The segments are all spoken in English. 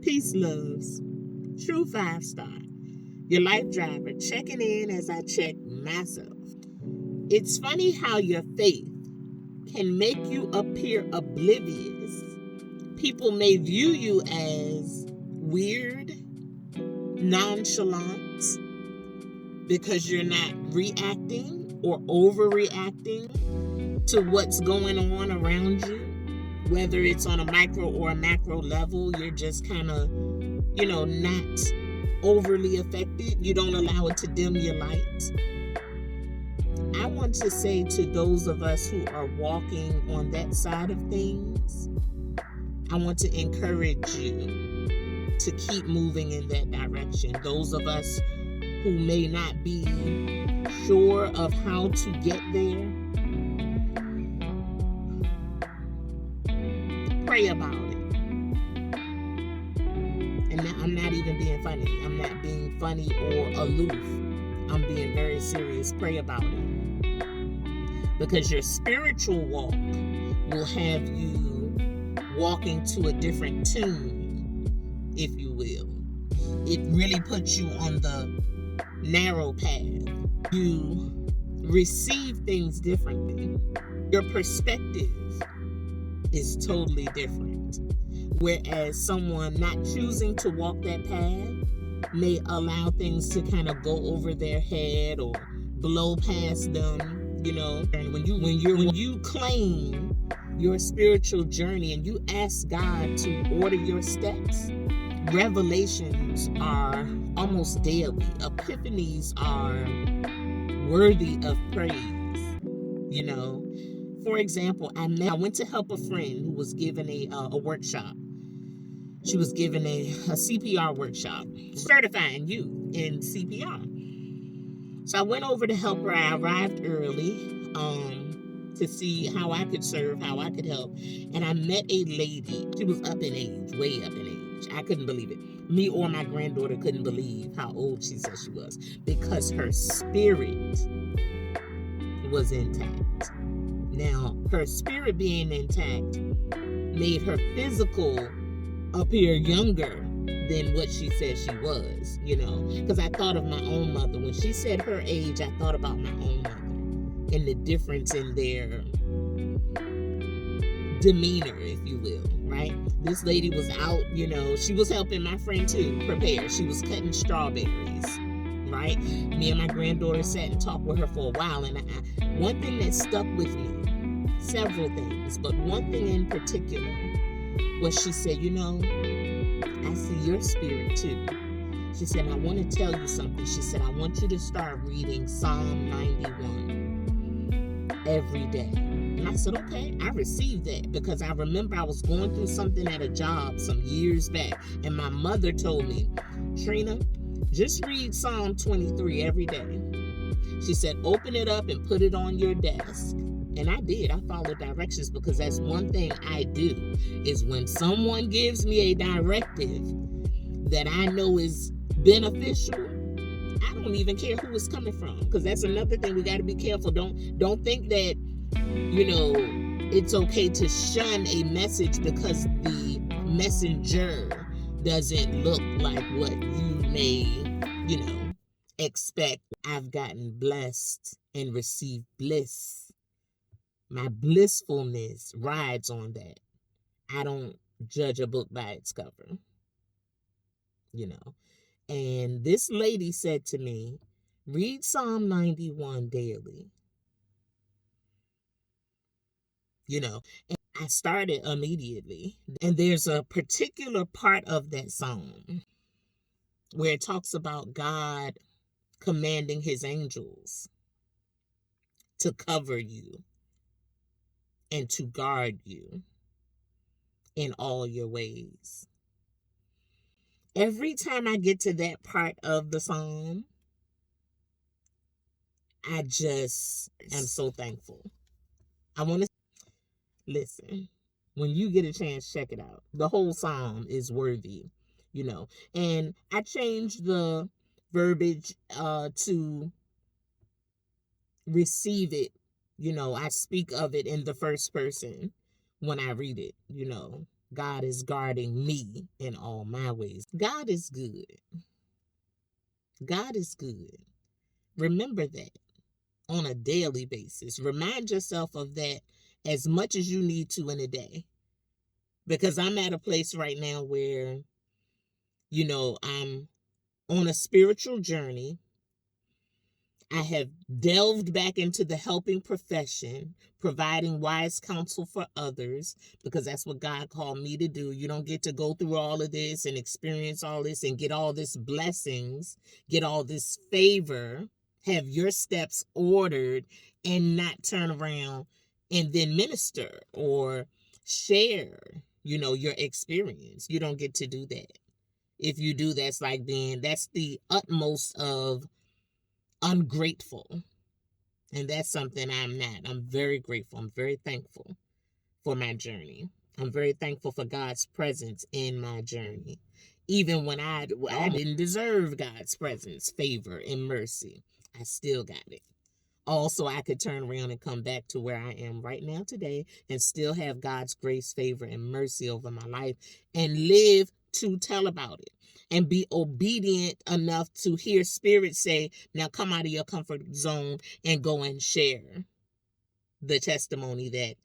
Peace, loves. True 5-star. Your life driver checking in as I check myself. It's funny how your faith can make you appear oblivious. People may view you as weird, nonchalant, because you're not reacting or overreacting to what's going on around you. Whether it's on a micro or a macro level, you're just kind of, not overly affected. You don't allow it to dim your light. I want to say to those of us who are walking on that side of things, I want to encourage you to keep moving in that direction. Those of us who may not be sure of how to get there, pray about it. And I'm not even being funny. I'm not being funny or aloof. I'm being very serious. Pray about it. Because your spiritual walk will have you walking to a different tune, if you will. It really puts you on the narrow path. You receive things differently. Your perspective is totally different. Whereas someone not choosing to walk that path may allow things to kind of go over their head or blow past them, And when you claim your spiritual journey and you ask God to order your steps, revelations are almost daily. Epiphanies are worthy of praise, For example, I went to help a friend who was given a workshop. She was given a CPR workshop, certifying you in CPR. So I went over to help her. I arrived early to see how I could serve, how I could help. And I met a lady. She was up in age, way up in age. I couldn't believe it. Me or my granddaughter couldn't believe how old she said she was, because her spirit was intact. Now, her spirit being intact made her physical appear younger than what she said she was, because I thought of my own mother. When she said her age, I thought about my own mother and the difference in their demeanor, if you will, right? This lady was out, she was helping my friend too prepare. She was cutting strawberries, right? Me and my granddaughter sat and talked with her for a while, and one thing that stuck with me, several things, but one thing in particular was she said, I see your spirit too. She said, I want to tell you something. She said, I want you to start reading Psalm 91 every day. And I said, okay, I received that, because I remember I was going through something at a job some years back, and my mother told me, Trina, just read Psalm 23 every day. She said, open it up and put it on your desk. And I did. I followed directions, because that's one thing I do, is when someone gives me a directive that I know is beneficial, I don't even care who it's coming from, because that's another thing we got to be careful. Don't think that, it's okay to shun a message because the messenger doesn't look like what you may, expect. I've gotten blessed and received bliss. My blissfulness rides on that. I don't judge a book by its cover, And this lady said to me, read Psalm 91 daily, And I started immediately. And there's a particular part of that psalm where it talks about God commanding his angels to cover you and to guard you in all your ways. Every time I get to that part of the psalm, I just am so thankful. I want to listen. When you get a chance, check it out. The whole psalm is worthy, And I changed the verbiage to receive it. I speak of it in the first person when I read it, God is guarding me in all my ways. God is good. God is good. Remember that on a daily basis. Remind yourself of that as much as you need to in a day. Because I'm at a place right now where, I'm on a spiritual journey. I have delved back into the helping profession, providing wise counsel for others, because that's what God called me to do. You don't get to go through all of this and experience all this and get all this blessings, get all this favor, have your steps ordered, and not turn around and then minister or share, your experience. You don't get to do that. If you do, that's the utmost of ungrateful. And that's something I'm not. I'm very grateful. I'm very thankful for my journey. I'm very thankful for God's presence in my journey. Even when I didn't deserve God's presence, favor, and mercy, I still got it. Also, I could turn around and come back to where I am right now today and still have God's grace, favor, and mercy over my life and live to tell about it and be obedient enough to hear Spirit say, now come out of your comfort zone and go and share the testimony that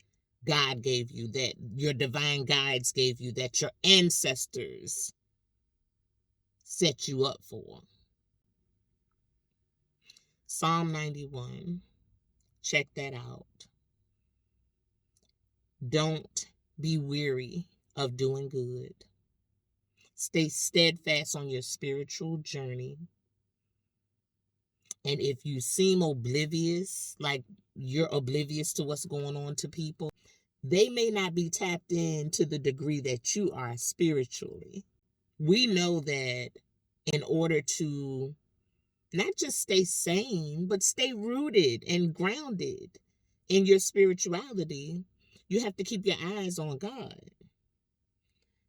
God gave you, that your divine guides gave you, that your ancestors set you up for. Psalm 91. Check that out. Don't be weary of doing good. Stay steadfast on your spiritual journey. And if you seem oblivious, like you're oblivious to what's going on to people, they may not be tapped in to the degree that you are spiritually. We know that in order to not just stay sane, but stay rooted and grounded in your spirituality, you have to keep your eyes on God.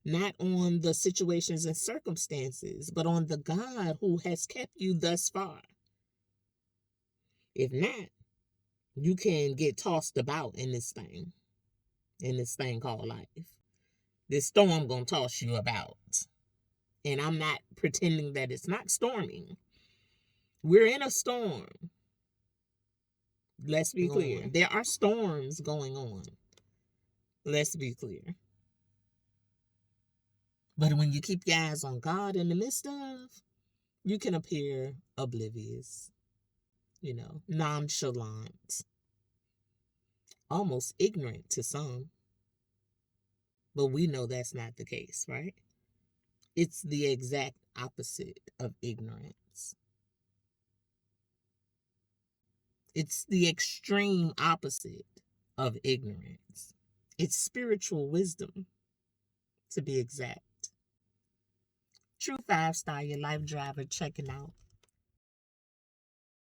Not on the situations and circumstances, but on the God who has kept you thus far. If not, you can get tossed about in this thing called life. This storm gonna toss you about. And I'm not pretending that it's not storming. We're in a storm. Let's be clear. There are storms going on. Let's be clear. But when you keep your eyes on God in the midst of, you can appear oblivious, nonchalant, almost ignorant to some. But we know that's not the case, right? It's the exact opposite of ignorance. It's the extreme opposite of ignorance. It's spiritual wisdom, to be exact. True 5-star, your life driver checking out.